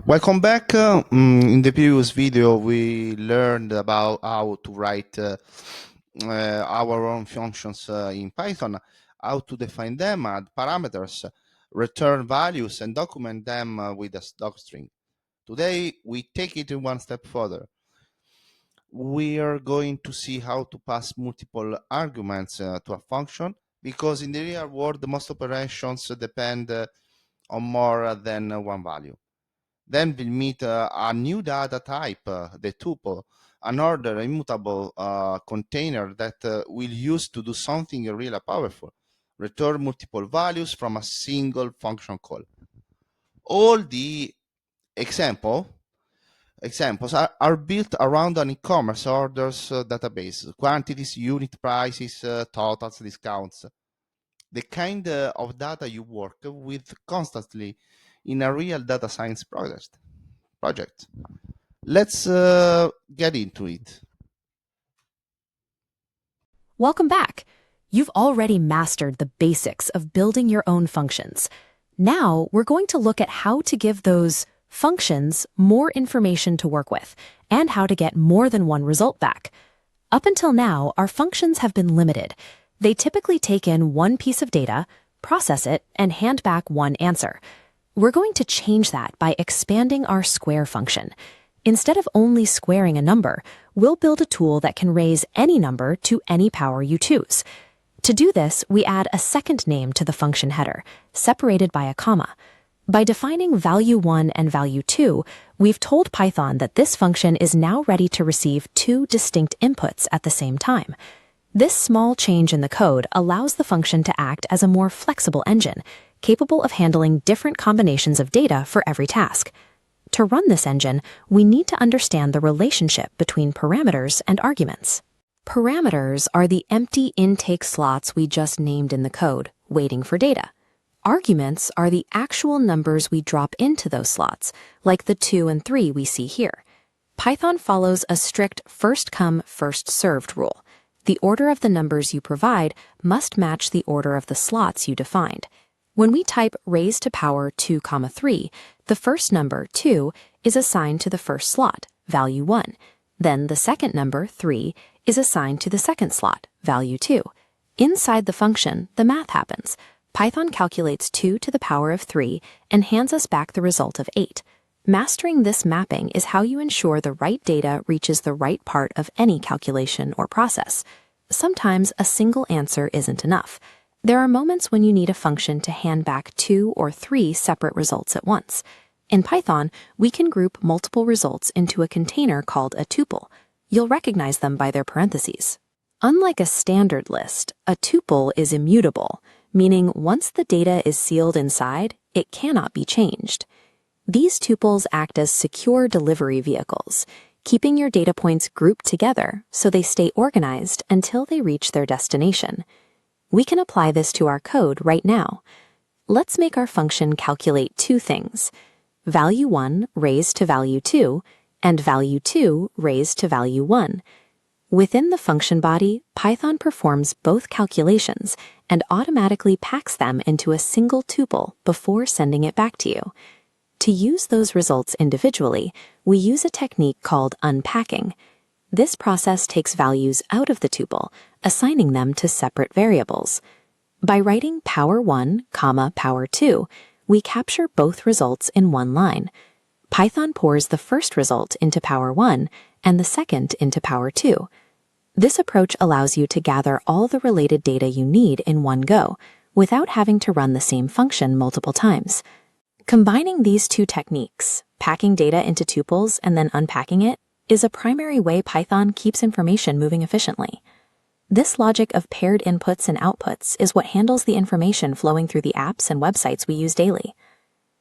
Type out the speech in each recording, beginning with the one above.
Welcome back. In the previous video, we learned about how to write our own functions in Python, how to define them, add parameters, return values, and document them with a docstring. Today, we take it one step further. We are going to see how to pass multiple arguments to a function, because in the real world, most operations depend on more than one value. Then we'll meet a new data type, the tuple, another immutable container that we'll use to do something really powerful, return multiple values from a single function call. All the examples are built around an e-commerce orders database, quantities, unit prices, totals, discounts, the kind of data you work with constantly in a real data science project. Let's get into it. Welcome back. You've already mastered the basics of building your own functions. Now we're going to look at how to give those functions more information to work with and how to get more than one result back. Up until now, our functions have been limited. They typically take in one piece of data, process it, and hand back one answer. We're going to change that by expanding our square function. Instead of only squaring a number, we'll build a tool that can raise any number to any power you choose. To do this, we add a second name to the function header, separated by a comma. By defining value 1 and value 2, we've told Python that this function is now ready to receive two distinct inputs at the same time. This small change in the code allows the function to act as a more flexible engine, capable of handling different combinations of data for every task. To run this engine, we need to understand the relationship between parameters and arguments. Parameters are the empty intake slots we just named in the code, waiting for data. Arguments are the actual numbers we drop into those slots, like the 2 and 3 we see here. Python follows a strict first-come, first-served rule. The order of the numbers you provide must match the order of the slots you defined. When we type raised to power 2, 3, the first number, 2, is assigned to the first slot, value 1. Then the second number, 3, is assigned to the second slot, value 2. Inside the function, the math happens. Python calculates 2 to the power of 3 and hands us back the result of 8. Mastering this mapping is how you ensure the right data reaches the right part of any calculation or process. Sometimes a single answer isn't enough. There are moments when you need a function to hand back 2 or 3 separate results at once. In Python, we can group multiple results into a container called a tuple. You'll recognize them by their parentheses. Unlike a standard list, a tuple is immutable, meaning once the data is sealed inside, it cannot be changed. These tuples act as secure delivery vehicles, keeping your data points grouped together so they stay organized until they reach their destination. We can apply this to our code right now. Let's make our function calculate two things: value 1 raised to value 2, and value 2 raised to value 1. Within the function body, Python performs both calculations and automatically packs them into a single tuple before sending it back to you. To use those results individually, we use a technique called unpacking. This process takes values out of the tuple, assigning them to separate variables. By writing power 1, power 2, we capture both results in one line. Python pours the first result into power 1 and the second into power 2. This approach allows you to gather all the related data you need in one go, without having to run the same function multiple times. Combining these two techniques, packing data into tuples and then unpacking it, is a primary way Python keeps information moving efficiently. This logic of paired inputs and outputs is what handles the information flowing through the apps and websites we use daily.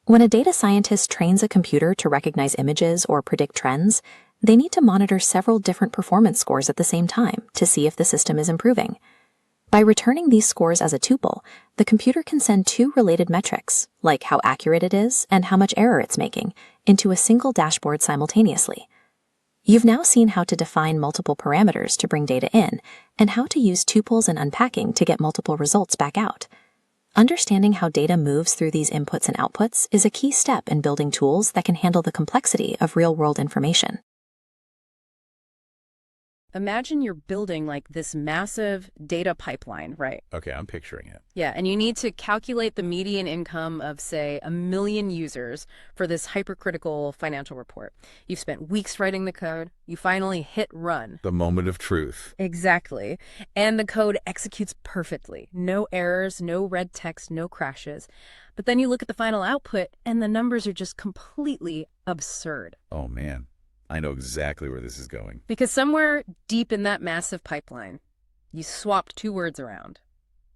When a data scientist trains a computer to recognize images or predict trends, they need to monitor several different performance scores at the same time to see if the system is improving. By returning these scores as a tuple, the computer can send two related metrics, like how accurate it is and how much error it's making, into a single dashboard simultaneously. You've now seen how to define multiple parameters to bring data in, and how to use tuples and unpacking to get multiple results back out. Understanding how data moves through these inputs and outputs is a key step in building tools that can handle the complexity of real-world information. Imagine you're building like this massive data pipeline, right? Okay, I'm picturing it. Yeah, and you need to calculate the median income of, say, 1 million users for this hypercritical financial report. You've spent weeks writing the code. You finally hit run. The moment of truth. Exactly. And the code executes perfectly. No errors, no red text, no crashes. But then you look at the final output, and the numbers are just completely absurd. Oh, man. I know exactly where this is going. Because somewhere deep in that massive pipeline, you swapped 2 words around.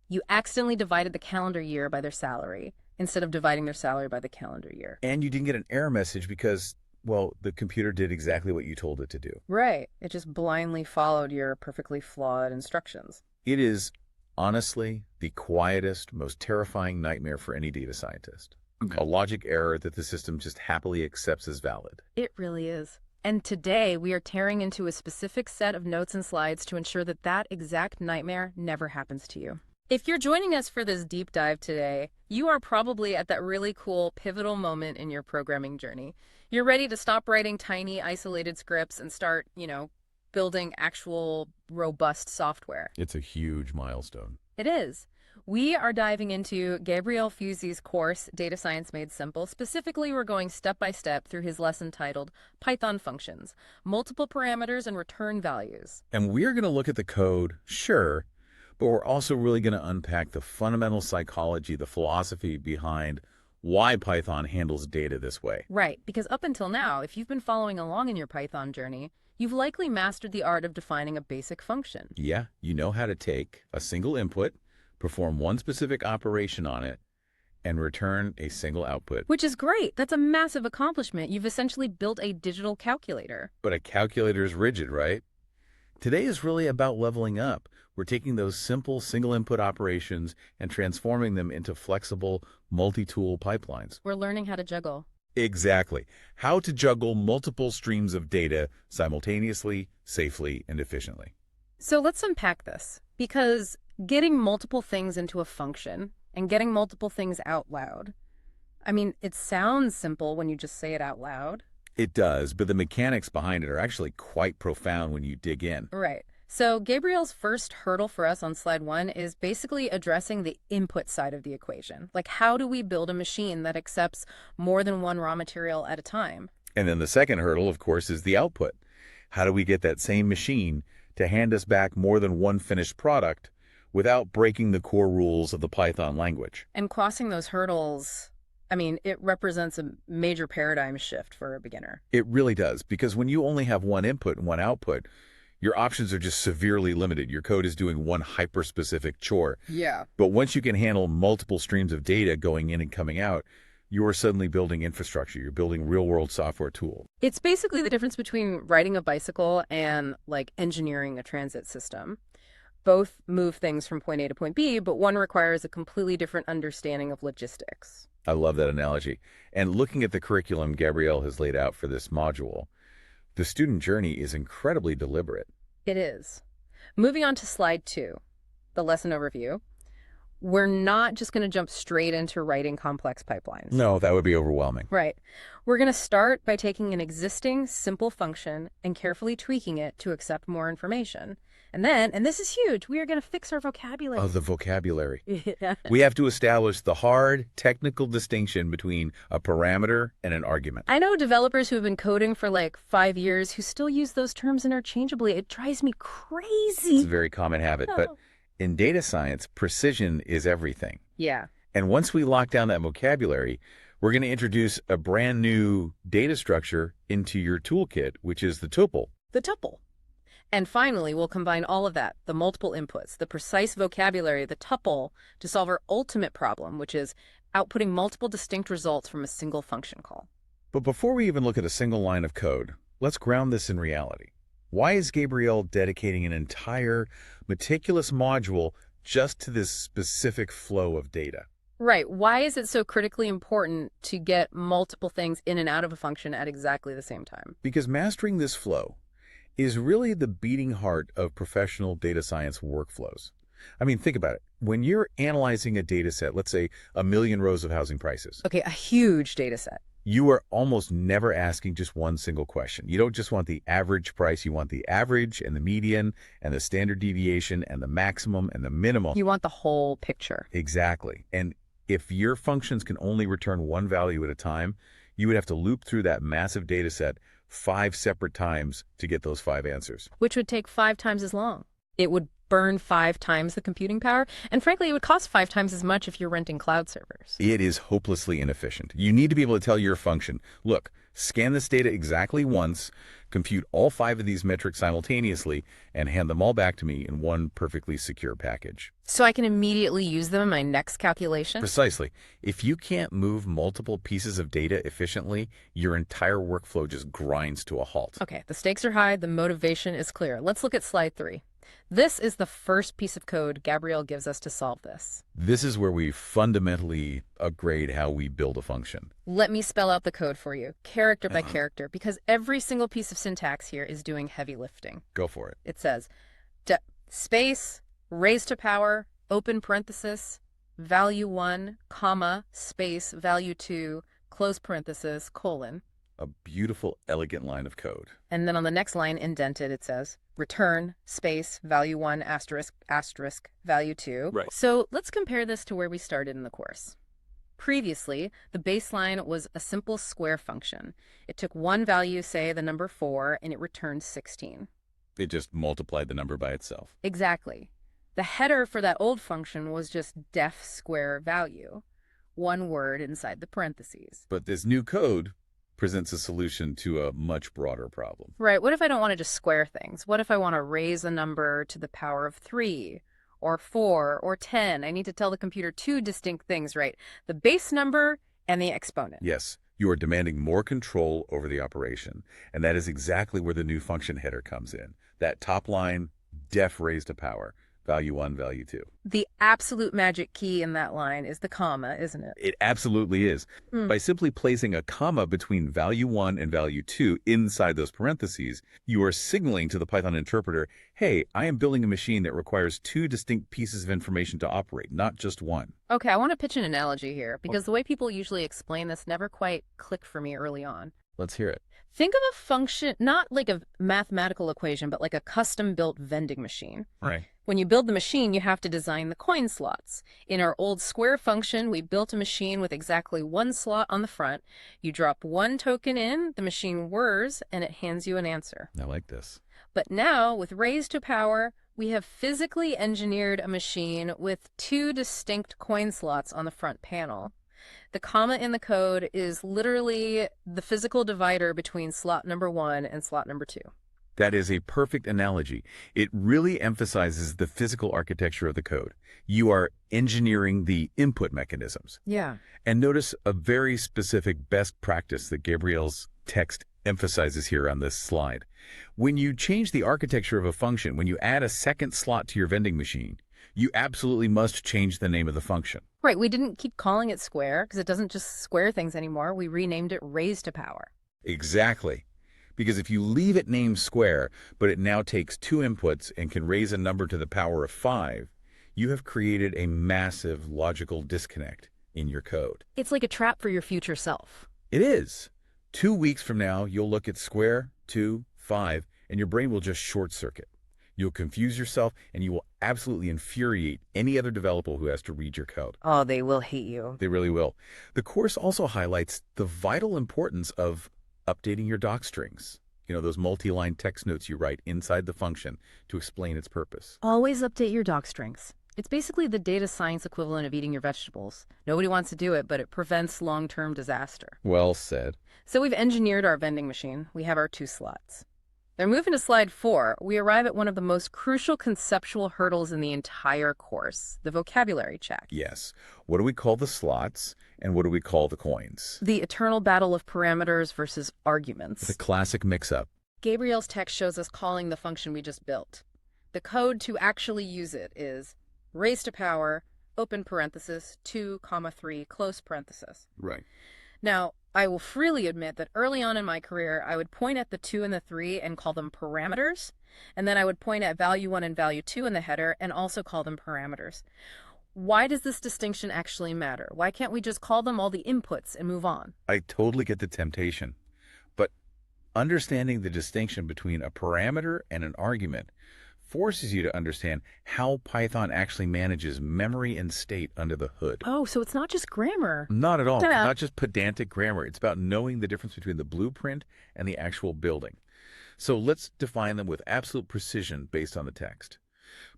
You accidentally divided the calendar year by their salary instead of dividing their salary by the calendar year. And you didn't get an error message because, well, the computer did exactly what you told it to do. Right. It just blindly followed your perfectly flawed instructions. It is, honestly, the quietest, most terrifying nightmare for any data scientist. A logic error that the system just happily accepts as valid. It really is. And today, we are tearing into a specific set of notes and slides to ensure that that exact nightmare never happens to you. If you're joining us for this deep dive today, you are probably at that really cool, pivotal moment in your programming journey. You're ready to stop writing tiny, isolated scripts and start, building actual, robust software. It's a huge milestone. It is. We are diving into Gabriel Fusi's course, Data Science Made Simple. Specifically, we're going step by step through his lesson titled Python Functions, Multiple Parameters and Return Values. And we're going to look at the code, sure, but we're also really going to unpack the fundamental psychology, the philosophy behind why Python handles data this way. Right, because up until now, if you've been following along in your Python journey, you've likely mastered the art of defining a basic function. Yeah, you know how to take a single input, perform one specific operation on it, and return a single output. Which is great. That's a massive accomplishment. You've essentially built a digital calculator. But a calculator is rigid, right? Today is really about leveling up. We're taking those simple single-input operations and transforming them into flexible, multi-tool pipelines. We're learning how to juggle. Exactly. How to juggle multiple streams of data simultaneously, safely, and efficiently. So let's unpack this, because getting multiple things into a function and getting multiple things out loud, it sounds simple when you just say it out loud. It does, but the mechanics behind it are actually quite profound when you dig in. Right. So Gabriel's first hurdle for us on slide 1 is basically addressing the input side of the equation. Like, how do we build a machine that accepts more than one raw material at a time? And then the second hurdle, of course, is the output. How do we get that same machine to hand us back more than one finished product without breaking the core rules of the Python language? And crossing those hurdles, it represents a major paradigm shift for a beginner. It really does, because when you only have one input and one output, your options are just severely limited. Your code is doing one hyper-specific chore. Yeah. But once you can handle multiple streams of data going in and coming out, you are suddenly building infrastructure. You're building real-world software tool. It's basically the difference between riding a bicycle and, engineering a transit system. Both move things from point A to point B, but one requires a completely different understanding of logistics. I love that analogy. And looking at the curriculum Gabrielle has laid out for this module, the student journey is incredibly deliberate. It is. Moving on to slide 2, the lesson overview. We're not just going to jump straight into writing complex pipelines. No, that would be overwhelming. Right. We're going to start by taking an existing simple function and carefully tweaking it to accept more information. And then, and this is huge, we are going to fix our vocabulary. Oh, the vocabulary. Yeah. We have to establish the hard technical distinction between a parameter and an argument. I know developers who have been coding for 5 years who still use those terms interchangeably. It drives me crazy. It's a very common habit, but in data science, precision is everything. Yeah. And once we lock down that vocabulary, we're going to introduce a brand new data structure into your toolkit, which is the tuple. The tuple. And finally, we'll combine all of that, the multiple inputs, the precise vocabulary, the tuple, to solve our ultimate problem, which is outputting multiple distinct results from a single function call. But before we even look at a single line of code, let's ground this in reality. Why is Gabrielle dedicating an entire meticulous module just to this specific flow of data? Right. Why is it so critically important to get multiple things in and out of a function at exactly the same time? Because mastering this flow is really the beating heart of professional data science workflows. I mean, think about it. When you're analyzing a data set, let's say a million rows of housing prices, Okay, a huge data set. you are almost never asking just one single question. You don't just want the average price. You want the average and the median and the standard deviation and the maximum and the minimum. You want the whole picture. Exactly. And if your functions can only return one value at a time, you would have to loop through that massive data set 5 separate times to get those 5 answers. Which would take 5 times as long. It would burn 5 times the computing power, and frankly, it would cost 5 times as much if you're renting cloud servers. It is hopelessly inefficient. You need to be able to tell your function, look, scan this data exactly once, compute all 5 of these metrics simultaneously, and hand them all back to me in one perfectly secure package. So I can immediately use them in my next calculation? Precisely. If you can't move multiple pieces of data efficiently, your entire workflow just grinds to a halt. Okay, the stakes are high, the motivation is clear. Let's look at slide 3. This is the first piece of code Gabriel gives us to solve this. This is where we fundamentally upgrade how we build a function. Let me spell out the code for you, character by character, because every single piece of syntax here is doing heavy lifting. Go for it. It says, space, raised to power, open parenthesis, value 1, comma, space, value 2, close parenthesis, colon. A beautiful, elegant line of code. And then on the next line, indented, it says, return, space, value 1, asterisk, asterisk, value 2. Right. So let's compare this to where we started in the course. Previously, the baseline was a simple square function. It took one value, say the number 4, and it returned 16. It just multiplied the number by itself. Exactly. The header for that old function was just def square value, one word inside the parentheses. But this new code presents a solution to a much broader problem. Right. What if I don't want to just square things? What if I want to raise a number to the power of 3 or 4 or 10? I need to tell the computer 2 distinct things, right? The base number and the exponent. Yes, you are demanding more control over the operation, and that is exactly where the new function header comes in. That top line, def raised to power, value 1, value 2. The absolute magic key in that line is the comma, isn't it? It absolutely is. By simply placing a comma between value 1 and value 2 inside those parentheses, you are signaling to the Python interpreter, hey, I am building a machine that requires 2 distinct pieces of information to operate, not just one. Okay, I want to pitch an analogy here, because the way people usually explain this never quite clicked for me early on. Let's hear it. Think of a function, not like a mathematical equation, but like a custom-built vending machine. Right. When you build the machine, you have to design the coin slots. In our old square function, we built a machine with exactly one slot on the front. You drop one token in, the machine whirs, and it hands you an answer. I like this. But now, with raised to power, we have physically engineered a machine with 2 distinct coin slots on the front panel. The comma in the code is literally the physical divider between slot number 1 and slot number 2. That is a perfect analogy. It really emphasizes the physical architecture of the code. You are engineering the input mechanisms. Yeah. And notice a very specific best practice that Gabriel's text emphasizes here on this slide. When you change the architecture of a function, when you add a second slot to your vending machine, you absolutely must change the name of the function. Right, we didn't keep calling it square because it doesn't just square things anymore. We renamed it raised to power. Exactly. Because if you leave it named square, but it now takes 2 inputs and can raise a number to the power of 5, you have created a massive logical disconnect in your code. It's like a trap for your future self. It is. 2 weeks from now, you'll look at square, 2, 5, and your brain will just short circuit. You'll confuse yourself, and you will absolutely infuriate any other developer who has to read your code. Oh, they will hate you. They really will. The course also highlights the vital importance of updating your doc strings. You know, those multi-line text notes you write inside the function to explain its purpose. Always update your doc strings. It's basically the data science equivalent of eating your vegetables. Nobody wants to do it, but it prevents long-term disaster. Well said. So we've engineered our vending machine. We have our 2 slots. Then moving to slide 4, we arrive at one of the most crucial conceptual hurdles in the entire course, the vocabulary check. Yes. What do we call the slots, and what do we call the coins? The eternal battle of parameters versus arguments. The classic mix-up. Gabriel's text shows us calling the function we just built. The code to actually use it is raised to power, open parenthesis, 2, 3, close parenthesis. Right. Now, I will freely admit that early on in my career, I would point at the 2 and the 3 and call them parameters, and then I would point at value 1 and value 2 in the header and also call them parameters. Why does this distinction actually matter? Why can't we just call them all the inputs and move on? I totally get the temptation, but understanding the distinction between a parameter and an argument forces you to understand how Python actually manages memory and state under the hood. Oh, so it's not just grammar. Not at all. Yeah. Not just pedantic grammar. It's about knowing the difference between the blueprint and the actual building. So let's define them with absolute precision based on the text.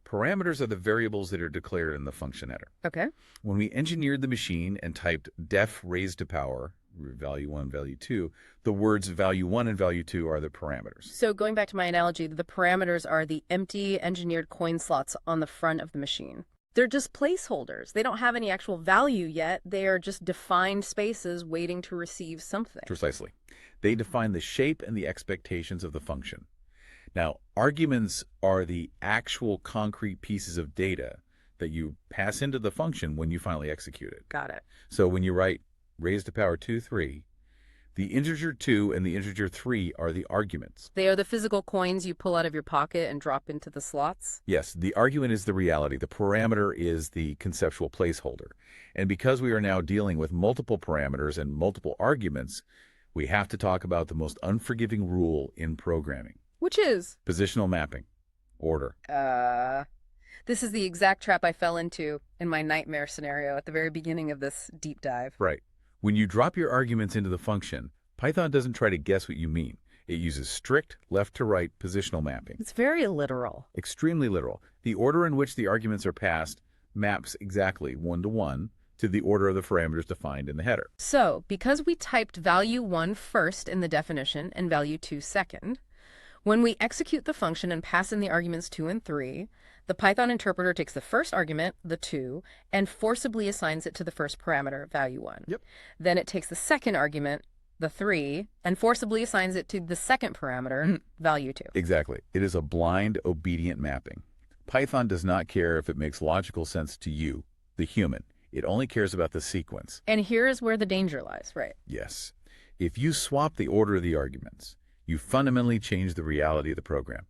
Parameters are the variables that are declared in the function header. Okay. When we engineered the machine and typed def raised to power, value 1, value 2, the words value 1 and value 2 are the parameters. So going back to my analogy, the parameters are the empty engineered coin slots on the front of the machine. They're just placeholders. They don't have any actual value yet. They are just defined spaces waiting to receive something. Precisely. They define the shape and the expectations of the function. Now, arguments are the actual concrete pieces of data that you pass into the function when you finally execute it. Got it. So when you write raised to power 2, 3, the integer 2 and the integer 3 are the arguments. They are the physical coins you pull out of your pocket and drop into the slots? Yes, the argument is the reality. The parameter is the conceptual placeholder. And because we are now dealing with multiple parameters and multiple arguments, we have to talk about the most unforgiving rule in programming. Which is? Positional mapping. Order. This is the exact trap I fell into in my nightmare scenario at the very beginning of this deep dive. Right. When you drop your arguments into the function, Python doesn't try to guess what you mean. It uses strict left-to-right positional mapping. It's very literal. Extremely literal. The order in which the arguments are passed maps exactly 1-to-1 to the order of the parameters defined in the header. So, because we typed value 1 first in the definition and value 2 second, when we execute the function and pass in the arguments 2 and 3, the Python interpreter takes the first argument, the 2, and forcibly assigns it to the first parameter, value 1. Yep. Then it takes the second argument, the 3, and forcibly assigns it to the second parameter, value 2. Exactly. It is a blind, obedient mapping. Python does not care if it makes logical sense to you, the human. It only cares about the sequence. And here is where the danger lies, right? Yes. If you swap the order of the arguments, you fundamentally change the reality of the program.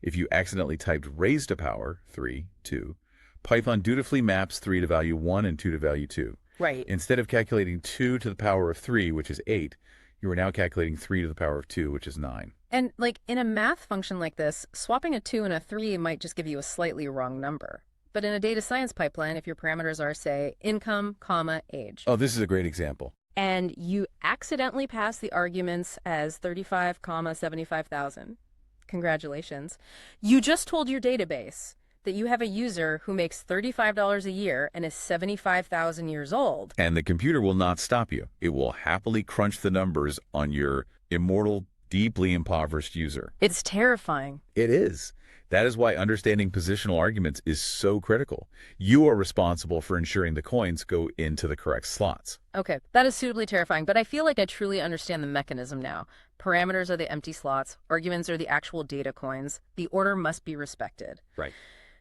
If you accidentally typed raised to power 3, 2, Python dutifully maps 3 to value 1 and 2 to value 2. Right. Instead of calculating 2 to the power of 3, which is 8, you are now calculating 3 to the power of 2, which is 9. And like in a math function like this, swapping a 2 and a 3 might just give you a slightly wrong number. But in a data science pipeline, if your parameters are, say, income, comma, age. Oh, this is a great example. And you accidentally pass the arguments as 35, 75,000. Congratulations. You just told your database that you have a user who makes $35 a year and is 75,000 years old. And the computer will not stop you. It will happily crunch the numbers on your immortal, deeply impoverished user. It's terrifying. It is. That is why understanding positional arguments is so critical. You are responsible for ensuring the coins go into the correct slots. Okay, that is suitably terrifying, but I feel like I truly understand the mechanism now. Parameters are the empty slots, arguments are the actual data coins. The order must be respected. Right.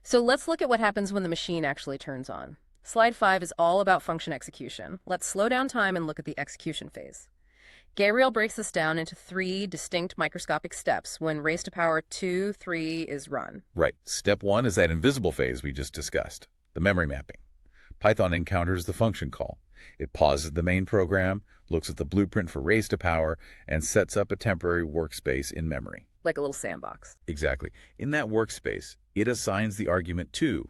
So let's look at what happens when the machine actually turns on. Slide 5 is all about function execution. Let's slow down time and look at the execution phase. Gabriel breaks this down into 3 distinct microscopic steps when raised to power 2, 3 is run. Right. Step 1 is that invisible phase we just discussed, the memory mapping. Python encounters the function call. It pauses the main program, looks at the blueprint for raised to power, and sets up a temporary workspace in memory. Like a little sandbox. Exactly. In that workspace, it assigns the argument 2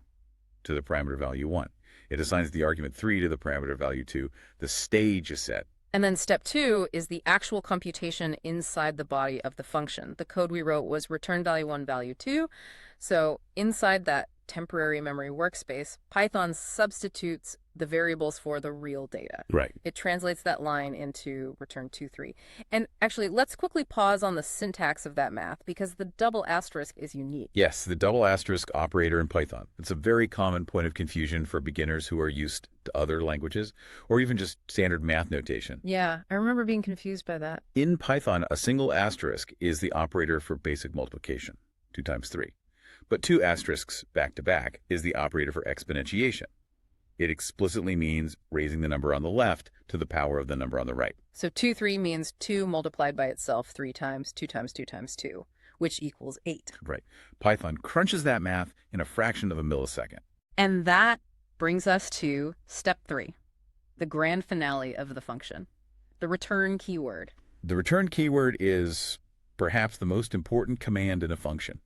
to the parameter value 1. It assigns the argument 3 to the parameter value 2. The stage is set. And then step 2 is the actual computation inside the body of the function. The code we wrote was return value 1, value 2. So inside that temporary memory workspace, Python substitutes the variables for the real data. Right. It translates that line into return 2, 3. And actually, let's quickly pause on the syntax of that math because the double asterisk is unique. Yes, the double asterisk operator in Python. It's a very common point of confusion for beginners who are used to other languages or even just standard math notation. Yeah, I remember being confused by that. In Python, a single asterisk is the operator for basic multiplication, 2 times 3. But 2 asterisks back to back is the operator for exponentiation. It explicitly means raising the number on the left to the power of the number on the right. So 2, 3 means 2 multiplied by itself 3 times, 2 times 2 times 2, which equals 8. Right. Python crunches that math in a fraction of a millisecond. And that brings us to step 3, the grand finale of the function, the return keyword. The return keyword is perhaps the most important command in a function.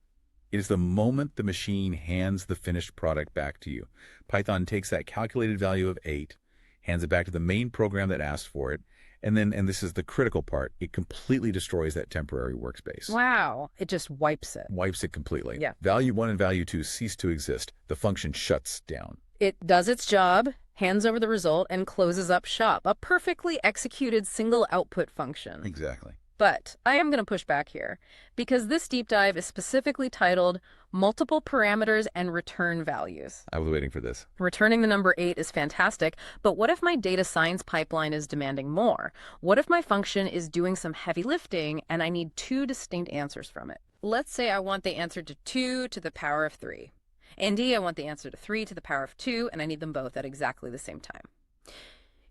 It is the moment the machine hands the finished product back to you. Python takes that calculated value of 8, hands it back to the main program that asked for it, and then, and this is the critical part, it completely destroys that temporary workspace. Wow. It just wipes it. Wipes it completely. Yeah. Value 1 and value 2 cease to exist. The function shuts down. It does its job, hands over the result, and closes up shop. A perfectly executed single output function. Exactly. But I am going to push back here, because this deep dive is specifically titled Multiple Parameters and Return Values. I was waiting for this. Returning the number 8 is fantastic, but what if my data science pipeline is demanding more? What if my function is doing some heavy lifting and I need 2 distinct answers from it? Let's say I want the answer to 2 to the power of 3. And I want the answer to 3 to the power of 2, and I need them both at exactly the same time.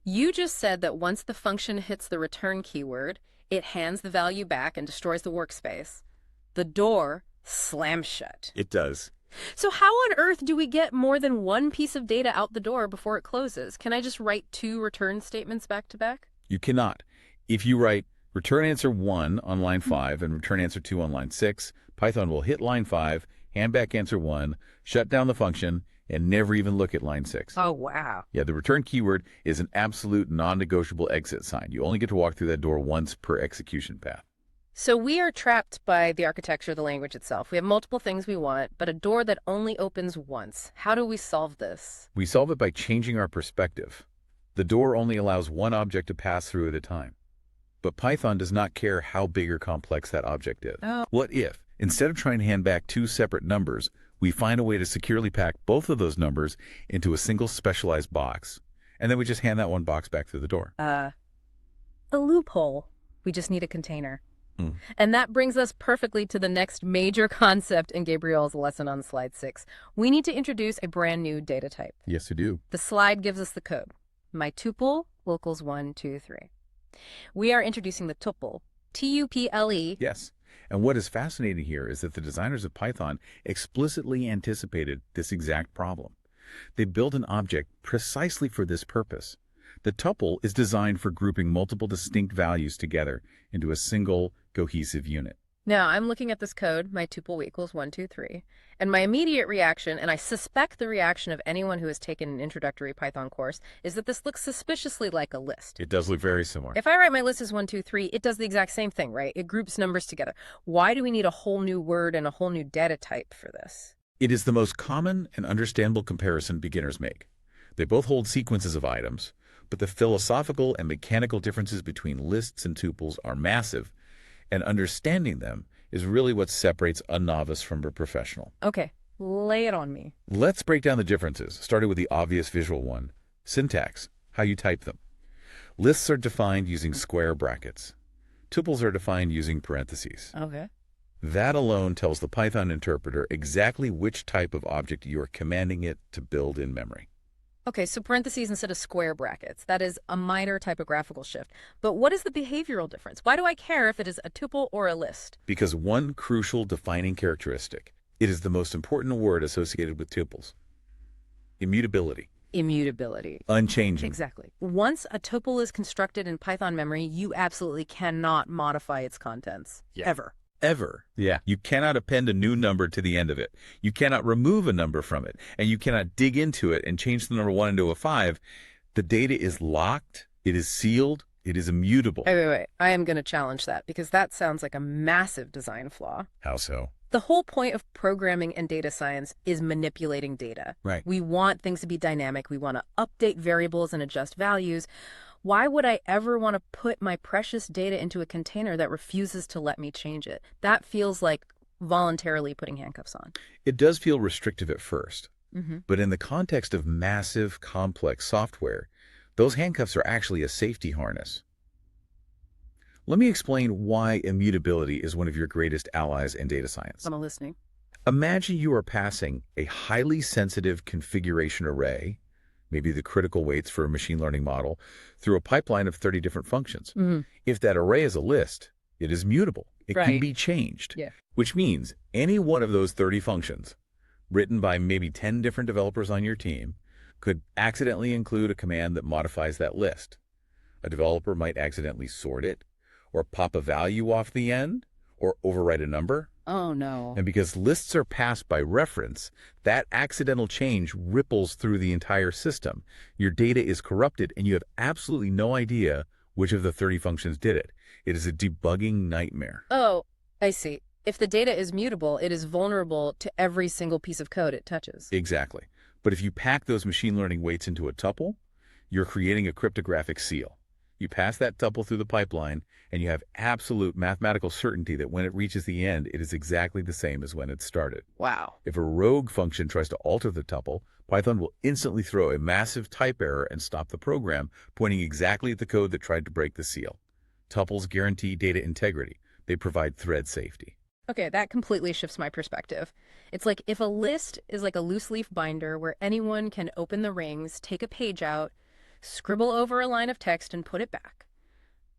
You just said that once the function hits the return keyword, it hands the value back and destroys the workspace. The door slams shut. It does. So how on earth do we get more than one piece of data out the door before it closes? Can I just write 2 return statements back to back? You cannot. If you write return answer 1 on line 5 and return answer 2 on line 6, Python will hit line 5, hand back answer 1, shut down the function, and never even look at line 6. Oh, wow. Yeah, the return keyword is an absolute non-negotiable exit sign. You only get to walk through that door once per execution path. So we are trapped by the architecture of the language itself. We have multiple things we want, but a door that only opens once. How do we solve this? We solve it by changing our perspective. The door only allows one object to pass through at a time. But Python does not care how big or complex that object is. Oh. What if, instead of trying to hand back 2 separate numbers, we find a way to securely pack both of those numbers into a single specialized box, and then we just hand that one box back through the door? A loophole. We just need a container. And that brings us perfectly to the next major concept in Gabriel's lesson on slide 6. We need to introduce a brand new data type. Yes, we do. The slide gives us the code. My tuple equals 1, 2, 3. We are introducing the tuple, T-U-P-L-E. Yes. And what is fascinating here is that the designers of Python explicitly anticipated this exact problem. They built an object precisely for this purpose. The tuple is designed for grouping multiple distinct values together into a single cohesive unit. Now, I'm looking at this code, my tuple equals 1, 2, 3, and my immediate reaction, and I suspect the reaction of anyone who has taken an introductory Python course, is that this looks suspiciously like a list. It does look very similar. If I write my list as 1, 2, 3, it does the exact same thing, right? It groups numbers together. Why do we need a whole new word and a whole new data type for this? It is the most common and understandable comparison beginners make. They both hold sequences of items, but the philosophical and mechanical differences between lists and tuples are massive, and understanding them is really what separates a novice from a professional. Okay, lay it on me. Let's break down the differences, starting with the obvious visual one, syntax, how you type them. Lists are defined using square brackets. Tuples are defined using parentheses. Okay. That alone tells the Python interpreter exactly which type of object you are commanding it to build in memory. Okay, so parentheses instead of square brackets. That is a minor typographical shift. But what is the behavioral difference? Why do I care if it is a tuple or a list? Because one crucial defining characteristic, it is the most important word associated with tuples. Immutability. Immutability. Unchanging. Exactly. Once a tuple is constructed in Python memory, you absolutely cannot modify its contents. Yeah. Ever. Ever. Yeah. You cannot append a new number to the end of it. You cannot remove a number from it. And you cannot dig into it and change the number 1 into a 5. The data is locked. It is sealed. It is immutable. Wait. I am going to challenge that because that sounds like a massive design flaw. How so? The whole point of programming and data science is manipulating data. Right. We want things to be dynamic. We want to update variables and adjust values. Why would I ever want to put my precious data into a container that refuses to let me change it? That feels like voluntarily putting handcuffs on. It does feel restrictive at first. Mm-hmm. But in the context of massive, complex software, those handcuffs are actually a safety harness. Let me explain why immutability is one of your greatest allies in data science. I'm listening. Imagine you are passing a highly sensitive configuration array maybe the critical weights for a machine learning model, through a pipeline of 30 different functions. Mhm. If that array is a list, it is mutable. It can Right. be changed, Yeah. which means any one of those 30 functions, written by maybe 10 different developers on your team, could accidentally include a command that modifies that list. A developer might accidentally sort it, or pop a value off the end, or overwrite a number. Oh, no. And because lists are passed by reference, that accidental change ripples through the entire system. Your data is corrupted, and you have absolutely no idea which of the 30 functions did it. It is a debugging nightmare. Oh, I see. If the data is mutable, it is vulnerable to every single piece of code it touches. Exactly. But if you pack those machine learning weights into a tuple, you're creating a cryptographic seal. You pass that tuple through the pipeline, and you have absolute mathematical certainty that when it reaches the end, it is exactly the same as when it started. Wow. If a rogue function tries to alter the tuple, Python will instantly throw a massive type error and stop the program, pointing exactly at the code that tried to break the seal. Tuples guarantee data integrity. They provide thread safety. Okay, that completely shifts my perspective. It's like if a list is like a loose leaf binder where anyone can open the rings, take a page out, scribble over a line of text, and put it back.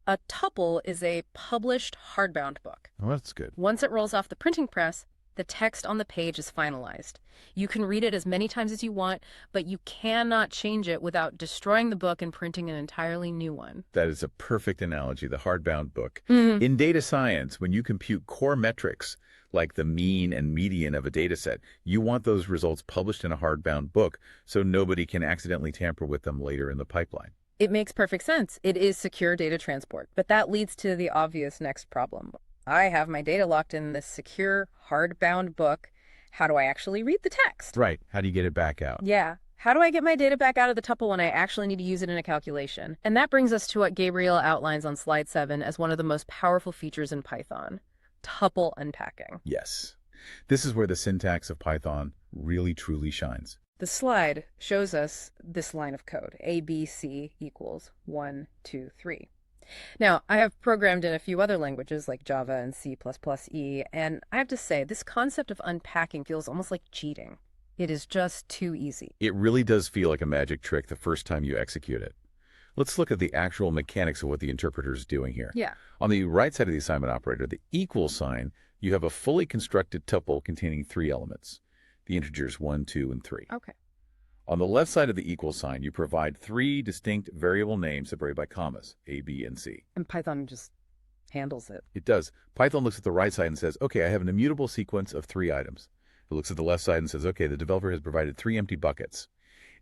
A tuple is a published hardbound book. Oh, that's good. Once it rolls off the printing press, the text on the page is finalized. You can read it as many times as you want, but you cannot change it without destroying the book and printing an entirely new one. That is a perfect analogy, the hardbound book. Mhm. In data science, when you compute core metrics like the mean and median of a data set, you want those results published in a hardbound book so nobody can accidentally tamper with them later in the pipeline. It makes perfect sense. It is secure data transport. But that leads to the obvious next problem. I have my data locked in this secure, hardbound book. How do I actually read the text? Right. How do you get it back out? Yeah. How do I get my data back out of the tuple when I actually need to use it in a calculation? And that brings us to what Gabriel outlines on slide 7 as one of the most powerful features in Python, tuple unpacking. Yes. This is where the syntax of Python really truly shines. The slide shows us this line of code, A, B, C equals 1, 2, 3. Now, I have programmed in a few other languages like Java and C++, E, and I have to say, this concept of unpacking feels almost like cheating. It is just too easy. It really does feel like a magic trick the first time you execute it. Let's look at the actual mechanics of what the interpreter is doing here. Yeah. On the right side of the assignment operator, the equal sign, you have a fully constructed tuple containing 3 elements, the integers 1, 2, and 3. Okay. On the left side of the equal sign, you provide 3 distinct variable names separated by commas, A, B, and C. And Python just handles it. It does. Python looks at the right side and says, okay, I have an immutable sequence of 3 items. It looks at the left side and says, okay, the developer has provided 3 empty buckets.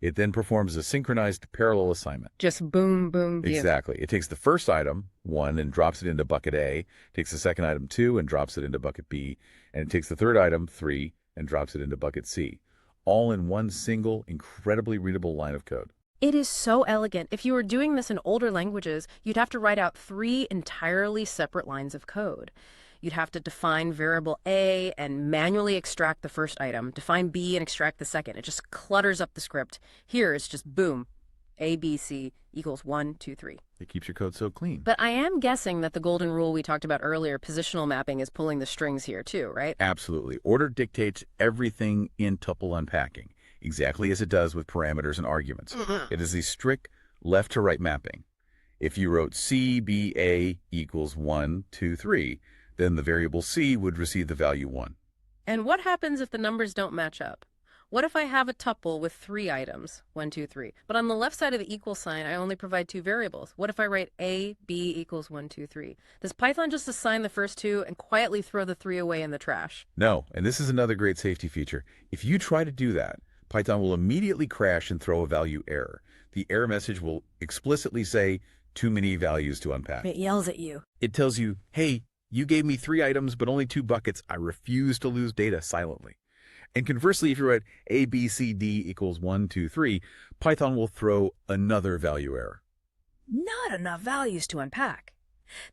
It then performs a synchronized parallel assignment. Just boom, boom, boom. Exactly. It takes the first item, 1, and drops it into bucket A, takes the second item, 2, and drops it into bucket B, and it takes the third item, 3, and drops it into bucket C, all in one single, incredibly readable line of code. It is so elegant. If you were doing this in older languages, you'd have to write out 3 entirely separate lines of code. You'd have to define variable A and manually extract the first item, define B and extract the second. It just clutters up the script. Here, it's just boom, A, B, C equals 1, 2, 3. It keeps your code so clean. But I am guessing that the golden rule we talked about earlier, positional mapping, is pulling the strings here too, right? Absolutely. Order dictates everything in tuple unpacking, exactly as it does with parameters and arguments. It is a strict left-to-right mapping. If you wrote C, B, A equals 1, 2, 3, then the variable C would receive the value 1. And what happens if the numbers don't match up? What if I have a tuple with 3 items, 1, 2, 3, but on the left side of the equal sign, I only provide 2 variables? What if I write A, B equals 1, 2, 3? Does Python just assign the first 2 and quietly throw the 3 away in the trash? No, and this is another great safety feature. If you try to do that, Python will immediately crash and throw a value error. The error message will explicitly say, too many values to unpack. It yells at you. It tells you, hey, you gave me 3 items, but only 2 buckets. I refuse to lose data silently. And conversely, if you write A, B, C, D equals 1, 2, 3, Python will throw another value error. Not enough values to unpack.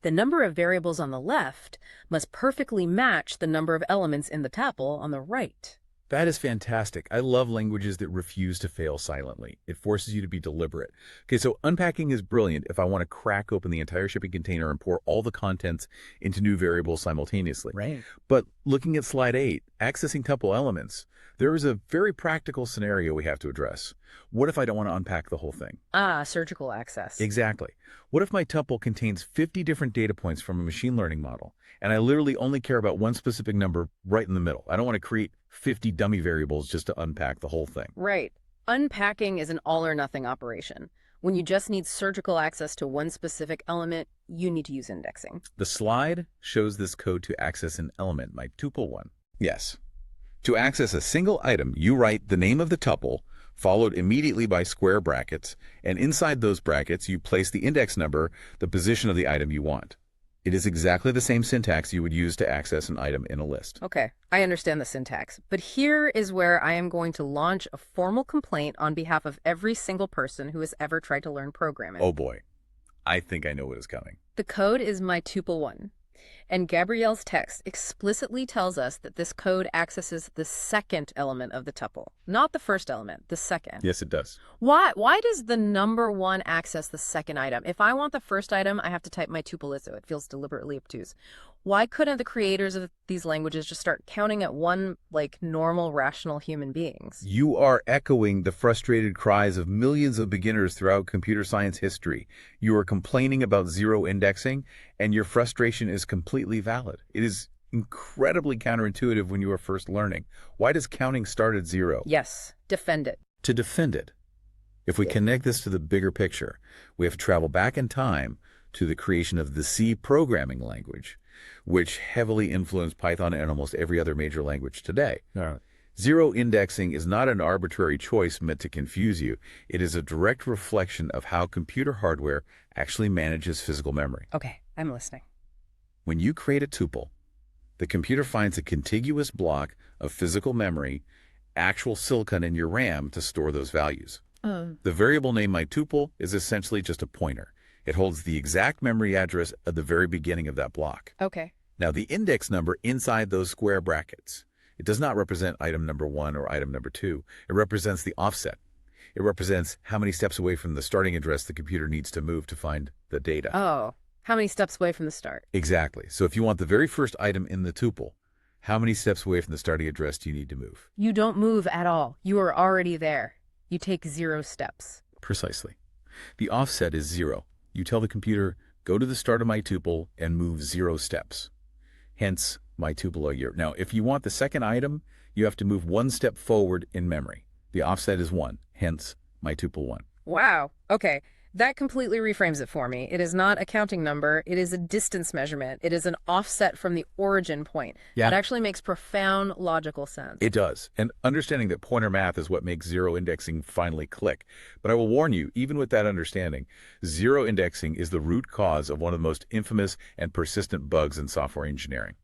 The number of variables on the left must perfectly match the number of elements in the tuple on the right. That is fantastic. I love languages that refuse to fail silently. It forces you to be deliberate. Okay, so unpacking is brilliant if I want to crack open the entire shipping container and pour all the contents into new variables simultaneously. Right. But looking at slide 8, accessing tuple elements, there is a very practical scenario we have to address. What if I don't want to unpack the whole thing? Ah, surgical access. Exactly. What if my tuple contains 50 different data points from a machine learning model, and I literally only care about one specific number right in the middle? I don't want to create 50 dummy variables just to unpack the whole thing. Right. Unpacking is an all-or-nothing operation. When you just need surgical access to one specific element, you need to use indexing. The slide shows this code to access an element, my tuple one. Yes. To access a single item, you write the name of the tuple, followed immediately by square brackets, and inside those brackets, you place the index number, the position of the item you want. It is exactly the same syntax you would use to access an item in a list. Okay, I understand the syntax, but here is where I am going to launch a formal complaint on behalf of every single person who has ever tried to learn programming. Oh boy, I think I know what is coming. The code is my tuple one, and Gabrielle's text explicitly tells us that this code accesses the second element of the tuple, not the first element, the second. Yes, it does. Why does the number one access the second item? If I want the first item, I have to type my tuple, so it feels deliberately obtuse. Why couldn't the creators of these languages just start counting at one like normal, rational human beings? You are echoing the frustrated cries of millions of beginners throughout computer science history. You are complaining about zero indexing, and your frustration is completely valid. It is incredibly counterintuitive when you are first learning. Why does counting start at 0? Yes, defend it. To defend it. If we connect this to the bigger picture, we have to travel back in time to the creation of the C programming language, which heavily influenced Python and almost every other major language today. All right. Zero indexing is not an arbitrary choice meant to confuse you. It is a direct reflection of how computer hardware actually manages physical memory. Okay, I'm listening. When you create a tuple, the computer finds a contiguous block of physical memory, actual silicon in your RAM to store those values. The variable name mytuple is essentially just a pointer. It holds the exact memory address at the very beginning of that block. Okay. Now, the index number inside those square brackets, it does not represent item number 1 or item number 2. It represents the offset. It represents how many steps away from the starting address the computer needs to move to find the data. Oh, how many steps away from the start? Exactly. So if you want the very first item in the tuple, how many steps away from the starting address do you need to move? You don't move at all. You are already there. You take 0 steps. Precisely. The offset is 0. You tell the computer, go to the start of my tuple and move 0 steps. Hence, my tuple a year. Now, if you want the second item, you have to move 1 step forward in memory. The offset is 1. Hence, my tuple 1. Wow. Okay. That completely reframes it for me. It is not a counting number. It is a distance measurement. It is an offset from the origin point. Yeah. It actually makes profound logical sense. It does. And understanding that pointer math is what makes zero indexing finally click. But I will warn you, even with that understanding, zero indexing is the root cause of one of the most infamous and persistent bugs in software engineering.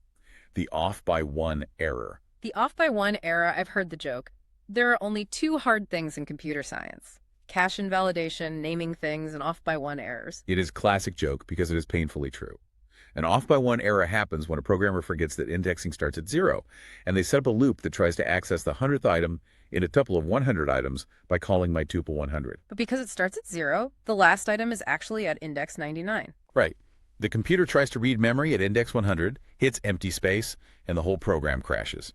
The off by 1 error. The off by 1 error, I've heard the joke. There are only 2 hard things in computer science: cache invalidation, naming things, and off by 1 errors. It is a classic joke because it is painfully true. An off by 1 error happens when a programmer forgets that indexing starts at 0, and they set up a loop that tries to access the 100th item in a tuple of 100 items by calling my tuple 100. But because it starts at 0, the last item is actually at index 99. Right. The computer tries to read memory at index 100, hits empty space, and the whole program crashes.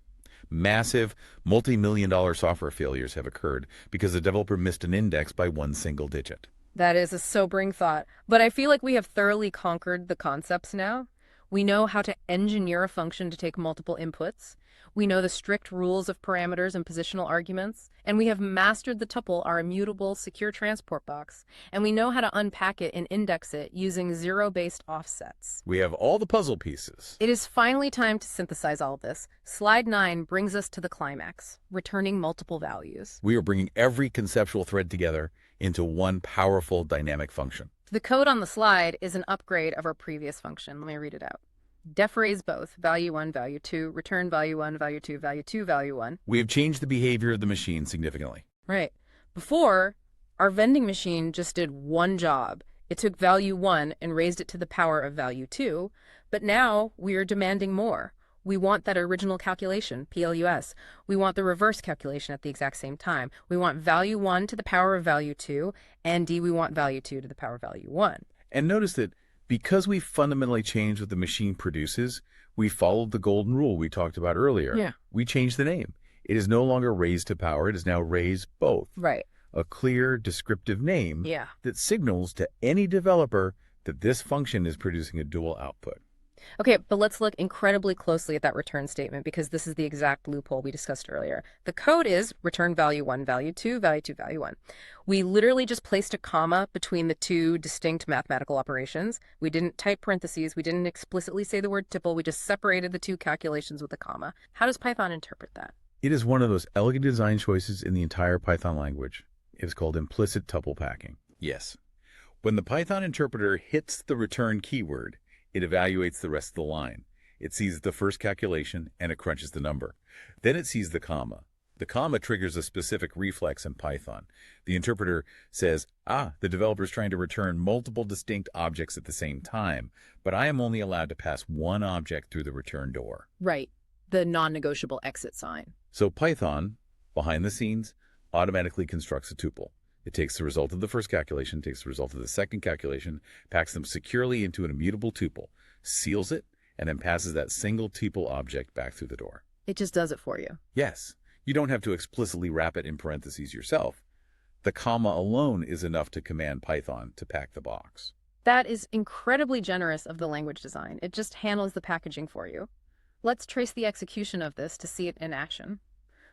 Massive, multi-million-dollar software failures have occurred because the developer missed an index by 1 single digit. That is a sobering thought, but I feel like we have thoroughly conquered the concepts now. We know how to engineer a function to take multiple inputs. We know the strict rules of parameters and positional arguments, and we have mastered the tuple, our immutable, secure transport box, and we know how to unpack it and index it using zero-based offsets. We have all the puzzle pieces. It is finally time to synthesize all of this. Slide 9 brings us to the climax, returning multiple values. We are bringing every conceptual thread together into one powerful dynamic function. The code on the slide is an upgrade of our previous function. Let me read it out. Defraise both, value 1, value 2, return value 1, value 2, value 2, value 1. We have changed the behavior of the machine significantly. Right. Before, our vending machine just did one job. It took value 1 and raised it to the power of value 2, but now we are demanding more. We want that original calculation, PLUS. We want the reverse calculation at the exact same time. We want value 1 to the power of value 2, and D, we want value 2 to the power of value 1. And notice that because we fundamentally changed what the machine produces, we followed the golden rule we talked about earlier. Yeah. We changed the name. It is no longer raised to power. It is now raised both. Right. A clear, descriptive name Yeah. that signals to any developer that this function is producing a dual output. Okay, but let's look incredibly closely at that return statement because this is the exact loophole we discussed earlier. The code is return value 1, value 2, value 2, value 1. We literally just placed a comma between the two distinct mathematical operations. We didn't type parentheses. We didn't explicitly say the word tuple. We just separated the two calculations with a comma. How does Python interpret that? It is one of those elegant design choices in the entire Python language. It is called implicit tuple packing. Yes. When the Python interpreter hits the return keyword, it evaluates the rest of the line. It sees the first calculation and it crunches the number. Then it sees the comma. The comma triggers a specific reflex in Python. The interpreter says, the developer is trying to return multiple distinct objects at the same time, but I am only allowed to pass one object through the return door. Right. The non-negotiable exit sign. So Python, behind the scenes, automatically constructs a tuple. It takes the result of the first calculation, takes the result of the second calculation, packs them securely into an immutable tuple, seals it, and then passes that single tuple object back through the door. It just does it for you. Yes, you don't have to explicitly wrap it in parentheses yourself. The comma alone is enough to command Python to pack the box. That is incredibly generous of the language design. It just handles the packaging for you. Let's trace the execution of this to see it in action.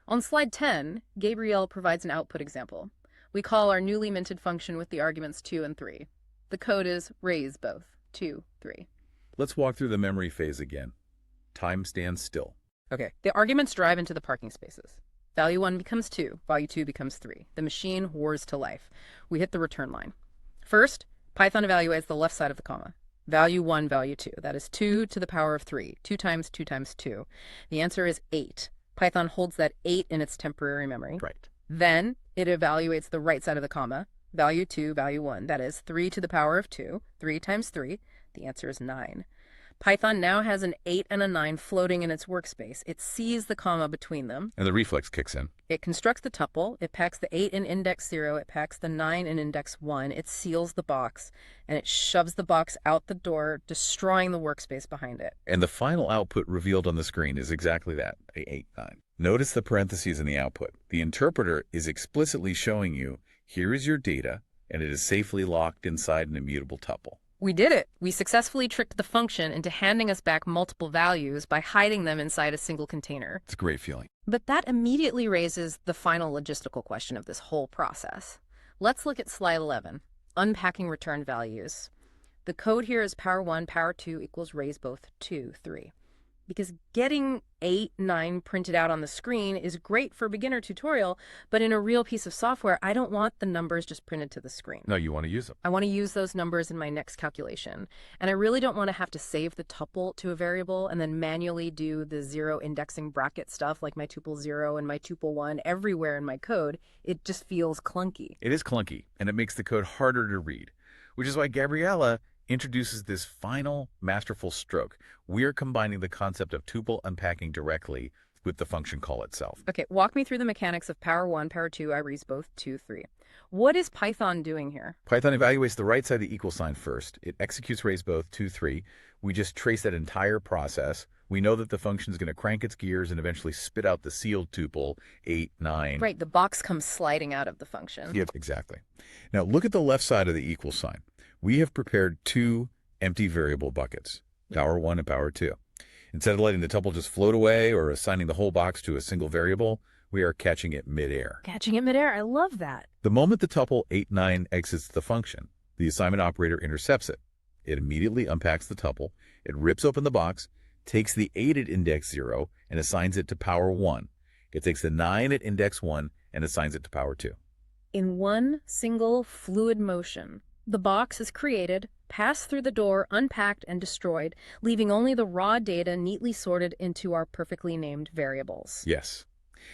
On slide 10, Gabriel provides an output example. We call our newly minted function with the arguments 2 and 3. The code is raise both, 2, 3. Let's walk through the memory phase again. Time stands still. Okay, the arguments drive into the parking spaces. Value 1 becomes 2, value 2 becomes 3. The machine roars to life. We hit the return line. First, Python evaluates the left side of the comma. Value 1, value 2. That is 2 to the power of 3. 2 times 2 times 2. The answer is 8. Python holds that 8 in its temporary memory. Right. Then it evaluates the right side of the comma. Value 2, value 1. That is 3 to the power of 2. 3 times 3. The answer is 9. Python now has an 8 and a 9 floating in its workspace. It sees the comma between them. And the reflex kicks in. It constructs the tuple. It packs the 8 in index 0. It packs the 9 in index 1. It seals the box. And it shoves the box out the door, destroying the workspace behind it. And the final output revealed on the screen is exactly that, a 8, 9. Notice the parentheses in the output. The interpreter is explicitly showing you, here is your data, and it is safely locked inside an immutable tuple. We did it. We successfully tricked the function into handing us back multiple values by hiding them inside a single container. It's a great feeling. But that immediately raises the final logistical question of this whole process. Let's look at slide 11, unpacking return values. The code here is power 1, power 2 equals raise both 2, 3. Because getting 8, 9 printed out on the screen is great for a beginner tutorial, but in a real piece of software, I don't want the numbers just printed to the screen. No, you want to use them. I want to use those numbers in my next calculation. And I really don't want to have to save the tuple to a variable and then manually do the 0 indexing bracket stuff like my tuple 0 and my tuple 1 everywhere in my code. It just feels clunky. It is clunky, and it makes the code harder to read, which is why Gabriela introduces this final masterful stroke. We are combining the concept of tuple unpacking directly with the function call itself. Okay, walk me through the mechanics of power 1, power 2, I raise both 2, 3. What is Python doing here? Python evaluates the right side of the equal sign first. It executes raise both 2, 3. We just trace that entire process. We know that the function is going to crank its gears and eventually spit out the sealed tuple 8, 9. Right, the box comes sliding out of the function. Yep, exactly. Now look at the left side of the equal sign. We have prepared two empty variable buckets, power 1 and power 2. Instead of letting the tuple just float away or assigning the whole box to a single variable, we are catching it midair. Catching it midair, I love that. The moment the tuple 8, 9 exits the function, the assignment operator intercepts it. It immediately unpacks the tuple, it rips open the box, takes the 8 at index 0 and assigns it to power 1. It takes the 9 at index 1 and assigns it to power 2. In one single fluid motion, the box is created, passed through the door, unpacked, and destroyed, leaving only the raw data neatly sorted into our perfectly named variables. Yes.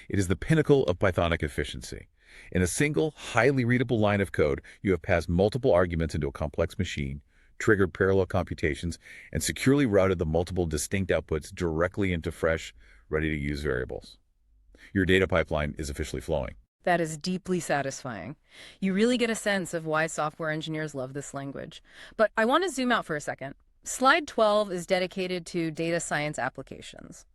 It is the pinnacle of Pythonic efficiency. In a single, highly readable line of code, you have passed multiple arguments into a complex machine, triggered parallel computations, and securely routed the multiple distinct outputs directly into fresh, ready-to-use variables. Your data pipeline is officially flowing. That is deeply satisfying. You really get a sense of why software engineers love this language. But I want to zoom out for a second. Slide 12 is dedicated to data science applications.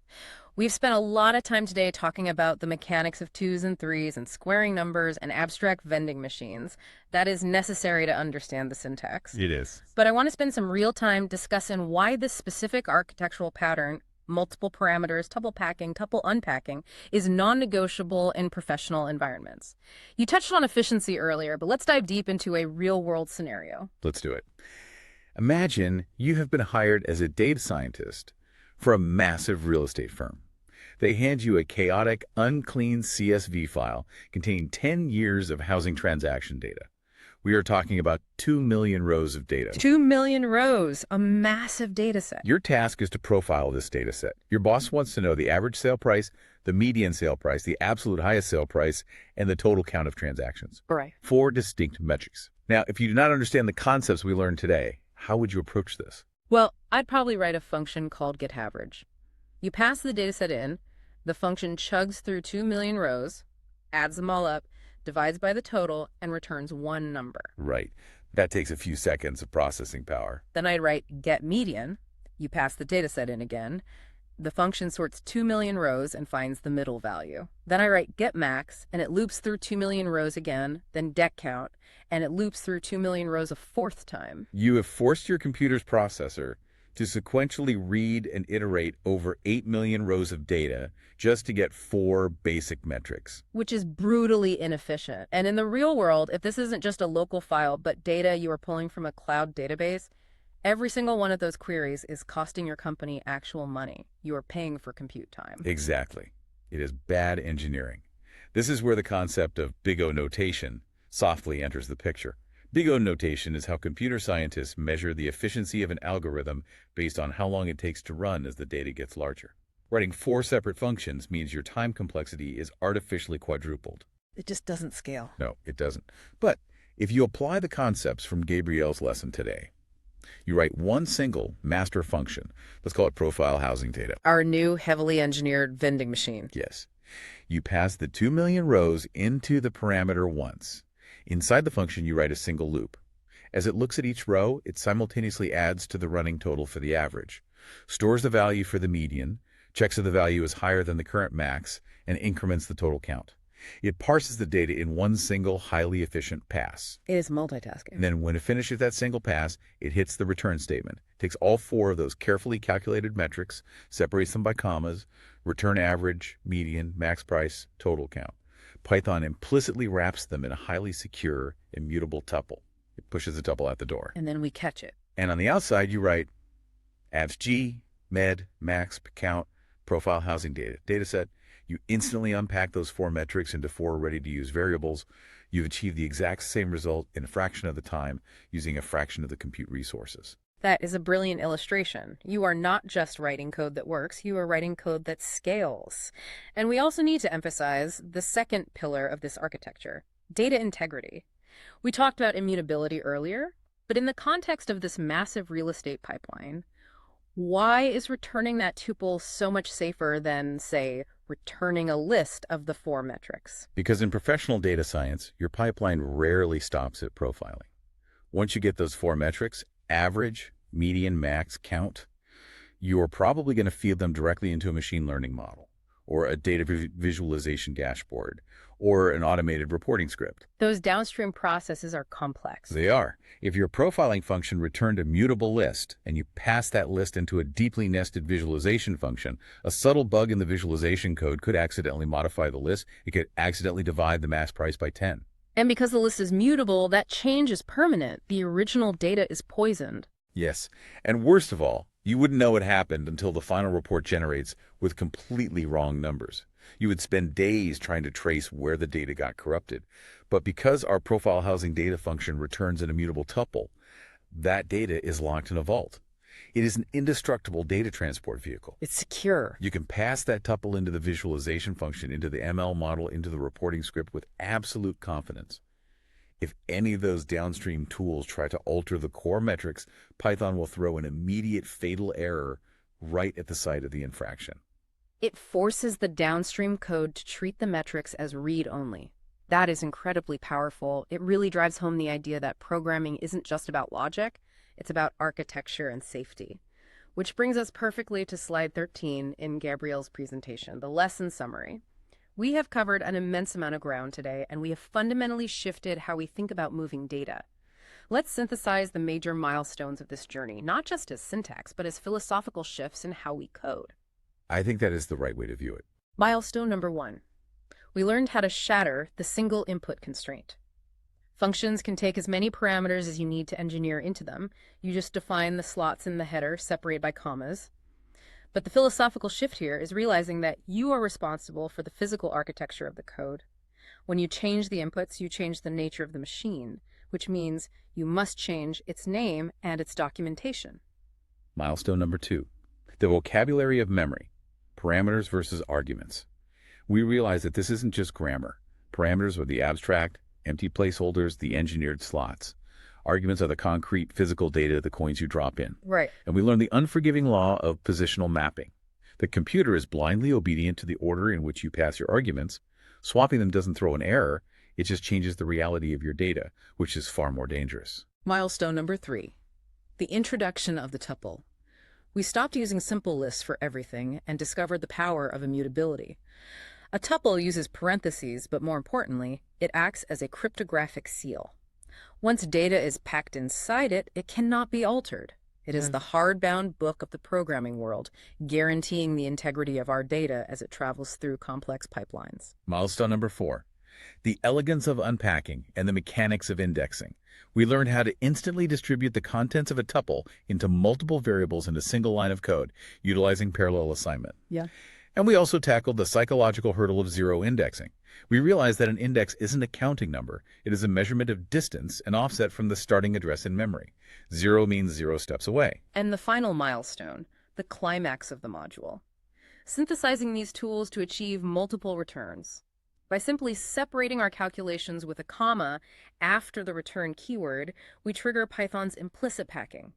We've spent a lot of time today talking about the mechanics of 2s and 3s and squaring numbers and abstract vending machines. That is necessary to understand the syntax. It is. But I want to spend some real time discussing why this specific architectural pattern, multiple parameters, tuple packing, tuple unpacking, is non-negotiable in professional environments. You touched on efficiency earlier, but let's dive deep into a real-world scenario. Let's do it. Imagine you have been hired as a data scientist for a massive real estate firm. They hand you a chaotic, unclean CSV file containing 10 years of housing transaction data. We are talking about 2 million rows of data. 2 million rows, a massive data set. Your task is to profile this data set. Your boss wants to know the average sale price, the median sale price, the absolute highest sale price, and the total count of transactions. Right. 4 distinct metrics. Now, if you do not understand the concepts we learned today, how would you approach this? Well, I'd probably write a function called getAverage. You pass the dataset in, the function chugs through 2 million rows, adds them all up, divides by the total, and returns one number. Right. That takes a few seconds of processing power. Then I'd write getMedian. You pass the dataset in again. The function sorts 2 million rows and finds the middle value. Then I write getMax, and it loops through 2 million rows again, then decCount, and it loops through 2 million rows a fourth time. You have forced your computer's processor to sequentially read and iterate over 8 million rows of data just to get 4 basic metrics. Which is brutally inefficient. And in the real world, if this isn't just a local file, but data you are pulling from a cloud database, every single one of those queries is costing your company actual money. You are paying for compute time. Exactly. It is bad engineering. This is where the concept of big O notation softly enters the picture. Big O notation is how computer scientists measure the efficiency of an algorithm based on how long it takes to run as the data gets larger. Writing 4 separate functions means your time complexity is artificially quadrupled. It just doesn't scale. No, it doesn't. But if you apply the concepts from Gabriel's lesson today, you write one single master function. Let's call it profile housing data. Our new heavily engineered vending machine. Yes. You pass the 2 million rows into the parameter once. Inside the function, you write a single loop. As it looks at each row, it simultaneously adds to the running total for the average, stores the value for the median, checks if the value is higher than the current max, and increments the total count. It parses the data in one single, highly efficient pass. It is multitasking. And then when it finishes that single pass, it hits the return statement, takes all 4 of those carefully calculated metrics, separates them by commas, return average, median, max price, total count. Python implicitly wraps them in a highly secure, immutable tuple. It pushes the tuple out the door. And then we catch it. And on the outside, you write avg, med, max, count, profile housing data, dataset. You instantly unpack those 4 metrics into 4 ready-to-use variables. You've achieved the exact same result in a fraction of the time using a fraction of the compute resources. That is a brilliant illustration. You are not just writing code that works, you are writing code that scales. And we also need to emphasize the second pillar of this architecture, data integrity. We talked about immutability earlier, but in the context of this massive real estate pipeline, why is returning that tuple so much safer than, say, returning a list of the 4 metrics? Because in professional data science, your pipeline rarely stops at profiling. Once you get those 4 metrics, average, median, max, count, you are probably going to feed them directly into a machine learning model, or a data visualization dashboard, or an automated reporting script. Those downstream processes are complex. They are. If your profiling function returned a mutable list, and you pass that list into a deeply nested visualization function, a subtle bug in the visualization code could accidentally modify the list. It could accidentally divide the max price by 10. And because the list is mutable, that change is permanent. The original data is poisoned. Yes. And worst of all, you wouldn't know it happened until the final report generates with completely wrong numbers. You would spend days trying to trace where the data got corrupted. But because our profile housing data function returns an immutable tuple, that data is locked in a vault. It is an indestructible data transport vehicle. It's secure. You can pass that tuple into the visualization function, into the ML model, into the reporting script with absolute confidence. If any of those downstream tools try to alter the core metrics, Python will throw an immediate fatal error right at the site of the infraction. It forces the downstream code to treat the metrics as read-only. That is incredibly powerful. It really drives home the idea that programming isn't just about logic, it's about architecture and safety. Which brings us perfectly to slide 13 in Gabrielle's presentation, the lesson summary. We have covered an immense amount of ground today, and we have fundamentally shifted how we think about moving data. Let's synthesize the major milestones of this journey, not just as syntax, but as philosophical shifts in how we code. I think that is the right way to view it. Milestone number 1. We learned how to shatter the single input constraint. Functions can take as many parameters as you need to engineer into them. You just define the slots in the header, separated by commas. But the philosophical shift here is realizing that you are responsible for the physical architecture of the code. When you change the inputs, you change the nature of the machine, which means you must change its name and its documentation. Milestone number 2, the vocabulary of memory, parameters versus arguments. We realize that this isn't just grammar. Parameters are the abstract, empty placeholders, the engineered slots. Arguments are the concrete physical data, the coins you drop in. Right. And we learn the unforgiving law of positional mapping. The computer is blindly obedient to the order in which you pass your arguments. Swapping them doesn't throw an error, it just changes the reality of your data, which is far more dangerous. Milestone number 3, the introduction of the tuple. We stopped using simple lists for everything and discovered the power of immutability. A tuple uses parentheses, but more importantly, it acts as a cryptographic seal. Once data is packed inside it, it cannot be altered. It is the hardbound book of the programming world, guaranteeing the integrity of our data as it travels through complex pipelines. Milestone number 4, the elegance of unpacking and the mechanics of indexing. We learned how to instantly distribute the contents of a tuple into multiple variables in a single line of code, utilizing parallel assignment. Yeah. And we also tackled the psychological hurdle of zero indexing. We realized that an index isn't a counting number. It is a measurement of distance and offset from the starting address in memory. 0 means 0 steps away. And the final milestone, the climax of the module. Synthesizing these tools to achieve multiple returns. By simply separating our calculations with a comma after the return keyword, we trigger Python's implicit packing.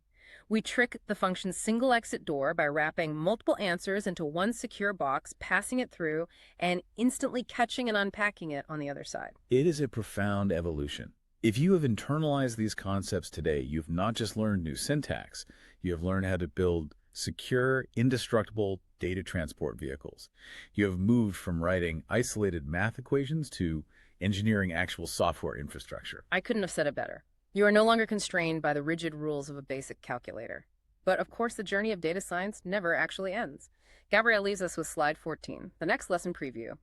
We trick the function's single exit door by wrapping multiple answers into one secure box, passing it through, and instantly catching and unpacking it on the other side. It is a profound evolution. If you have internalized these concepts today, you've not just learned new syntax, you have learned how to build secure, indestructible data transport vehicles. You have moved from writing isolated math equations to engineering actual software infrastructure. I couldn't have said it better. You are no longer constrained by the rigid rules of a basic calculator. But of course, the journey of data science never actually ends. Gabrielle leaves us with slide 14, the next lesson preview.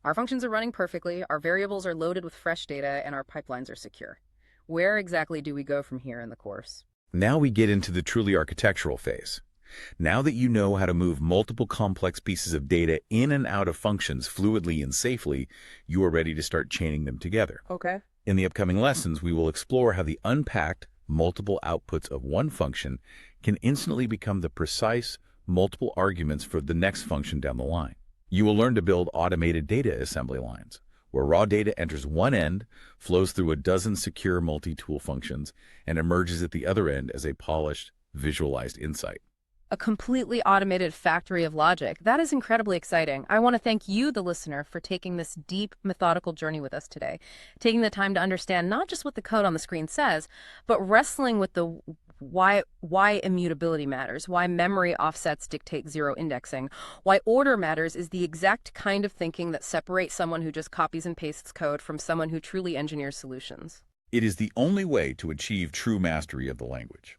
Our functions are running perfectly, our variables are loaded with fresh data, and our pipelines are secure. Where exactly do we go from here in the course? Now we get into the truly architectural phase. Now that you know how to move multiple complex pieces of data in and out of functions fluidly and safely, you are ready to start chaining them together. Okay. In the upcoming lessons, we will explore how the unpacked multiple outputs of one function can instantly become the precise multiple arguments for the next function down the line. You will learn to build automated data assembly lines, where raw data enters one end, flows through a dozen secure multi-tool functions, and emerges at the other end as a polished, visualized insight. A completely automated factory of logic. That is incredibly exciting. I want to thank you, the listener, for taking this deep, methodical journey with us today, taking the time to understand not just what the code on the screen says, but wrestling with the why immutability matters, why memory offsets dictate zero indexing, why order matters is the exact kind of thinking that separates someone who just copies and pastes code from someone who truly engineers solutions. It is the only way to achieve true mastery of the language.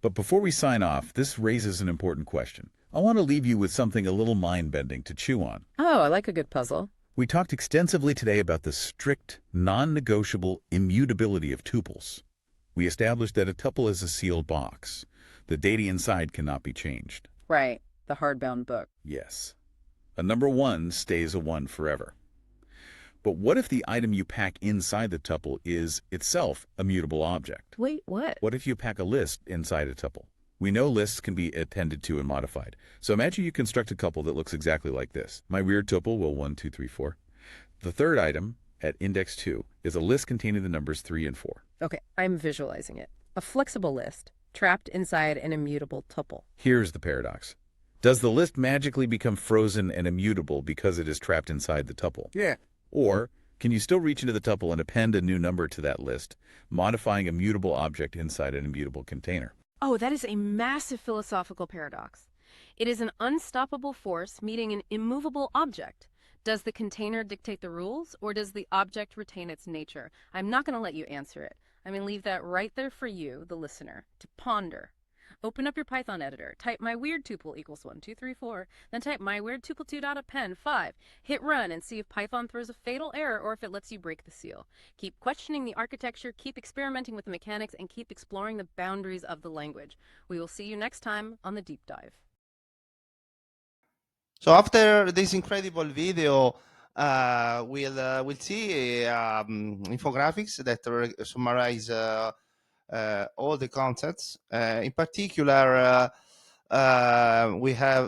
But before we sign off, this raises an important question. I want to leave you with something a little mind-bending to chew on. Oh, I like a good puzzle. We talked extensively today about the strict, non-negotiable immutability of tuples. We established that a tuple is a sealed box. The data inside cannot be changed. Right, the hardbound book. Yes. A number 1 stays a 1 forever. But what if the item you pack inside the tuple is itself a mutable object? Wait, what? What if you pack a list inside a tuple? We know lists can be attended to and modified. So imagine you construct a tuple that looks exactly like this. My weird tuple will 1, 2, 3, 4. The third item, at index 2 is a list containing the numbers 3 and 4. Okay, I'm visualizing it. A flexible list trapped inside an immutable tuple. Here's the paradox. Does the list magically become frozen and immutable because it is trapped inside the tuple? Yeah. Or can you still reach into the tuple and append a new number to that list, modifying a mutable object inside an immutable container? Oh, that is a massive philosophical paradox. It is an unstoppable force meeting an immovable object. Does the container dictate the rules, or does the object retain its nature? I'm not going to let you answer it. I'm going to leave that right there for you, the listener, to ponder. Open up your Python editor, type my weird tuple equals 1, 2, 3, 4, then type my weird tuple2.append 5. Hit run and see if Python throws a fatal error or if it lets you break the seal. Keep questioning the architecture, keep experimenting with the mechanics, and keep exploring the boundaries of the language. We will see you next time on the deep dive. So after this incredible video, we'll see infographics that summarize all the concepts. In particular,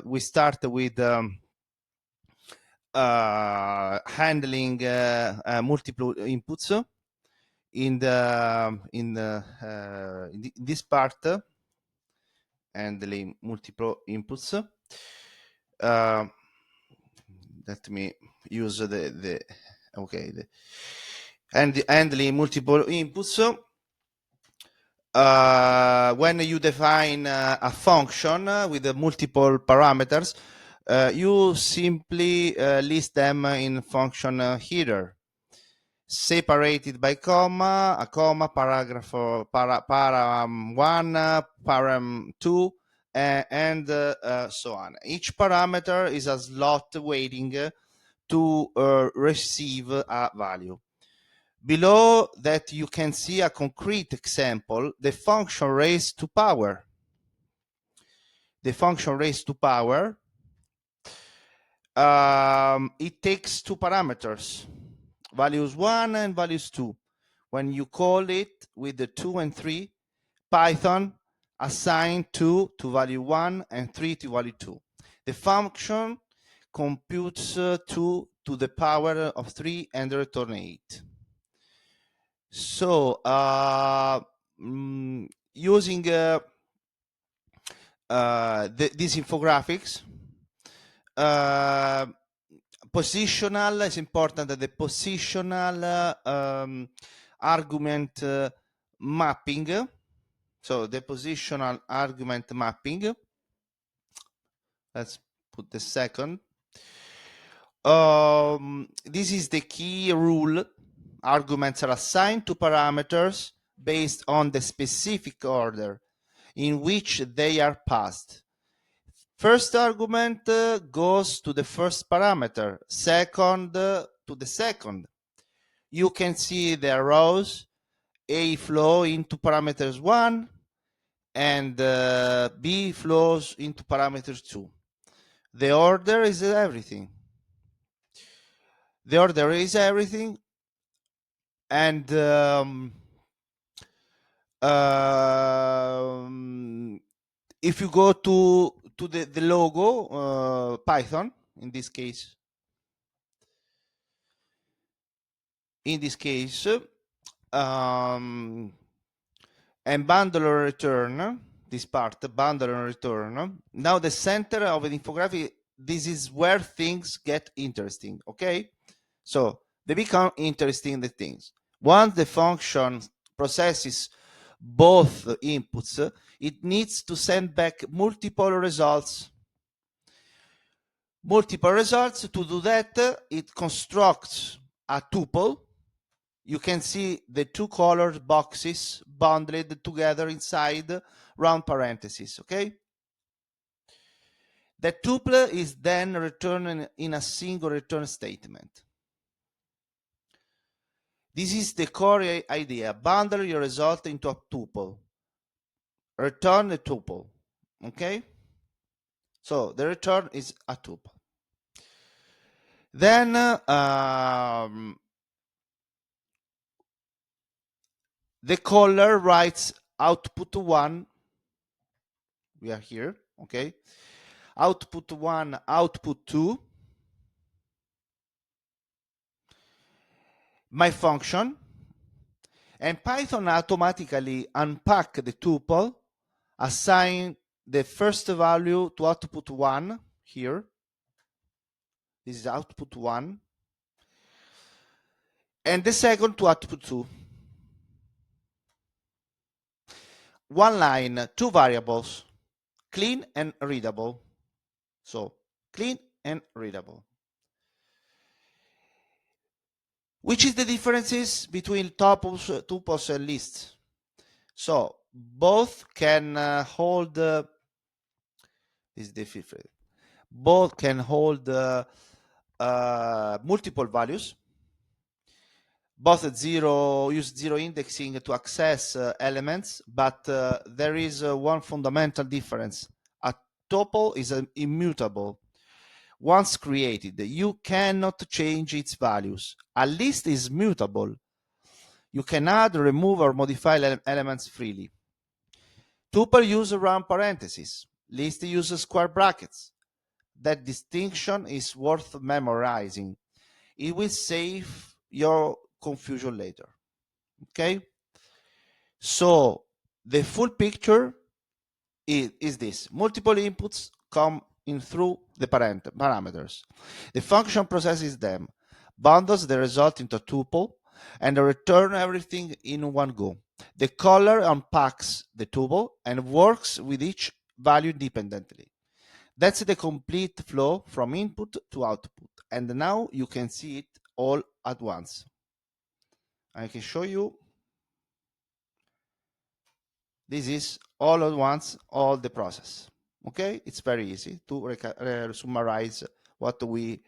we start with handling multiple inputs in this part, handling multiple inputs. Let me use handling multiple inputs. When you define a function with multiple parameters, you simply list them in function header, separated by comma, a comma, paragraph, param 1, param 2, and so on. Each parameter is a slot waiting to receive a value. Below that, you can see a concrete example, the function raised to power. The function raised to power, it takes two parameters, values 1 and values 2. When you call it with the 2 and 3, Python assign 2 to value 1 and 3 to value 2. The function computes 2 to the power of 3 and return 8. So using these infographics, positional is important. The positional argument mapping. So the positional argument mapping. Let's put the second. This is the key rule. Arguments are assigned to parameters based on the specific order in which they are passed. First argument goes to the first parameter, second to the second. You can see the arrows. A flow into parameters 1 and B flows into parameters 2. The order is everything. The order is everything, and if you go to the logo, Python, in this case, and bundle or return, this part, bundle and return. Now the center of an infographic, this is where things get interesting, okay? So they become interesting, the things. Once the function processes both inputs, it needs to send back multiple results. To do that, it constructs a tuple. You can see the two colored boxes bundled together inside round parentheses, okay? The tuple is then returned in a single return statement. This is the core idea. Bundle your result into a tuple. Return the tuple, okay? So the return is a tuple. Then the caller writes output 1. We are here, okay? Output 1, output 2. my function, and Python automatically unpack the tuple, assign the first value to output 1 here. This is output 1. And the second to output 2. One line, two variables, clean and readable. So clean and readable. Which is the differences between tuples and lists? So both can hold is the difference. Both can hold multiple values. Both use zero indexing to access elements, but there is one fundamental difference. A tuple is immutable. Once created, you cannot change its values. A list is mutable. You can add, remove, or modify elements freely. Tuple use round parentheses. List uses square brackets. That distinction is worth memorizing. It will save your confusion later. Okay? So the full picture is this. Multiple inputs come in through the parameters. The function processes them, bundles the result into a tuple, and return everything in one go. The caller unpacks the tuple and works with each value independently. That's the complete flow from input to output. And now you can see it all at once. I can show you. This is all at once, all the process. Okay, it's very easy to summarize what we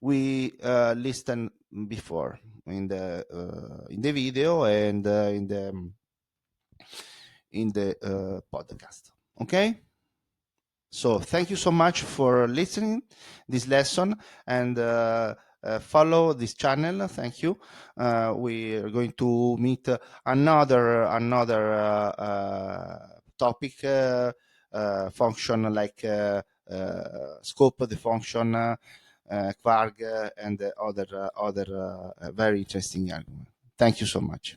listened before in the video and in the podcast. Okay. So thank you so much for listening this lesson, and follow this channel. Thank you. We are going to meet another topic, function like scope of the function, quark, and other very interesting argument. Thank you so much.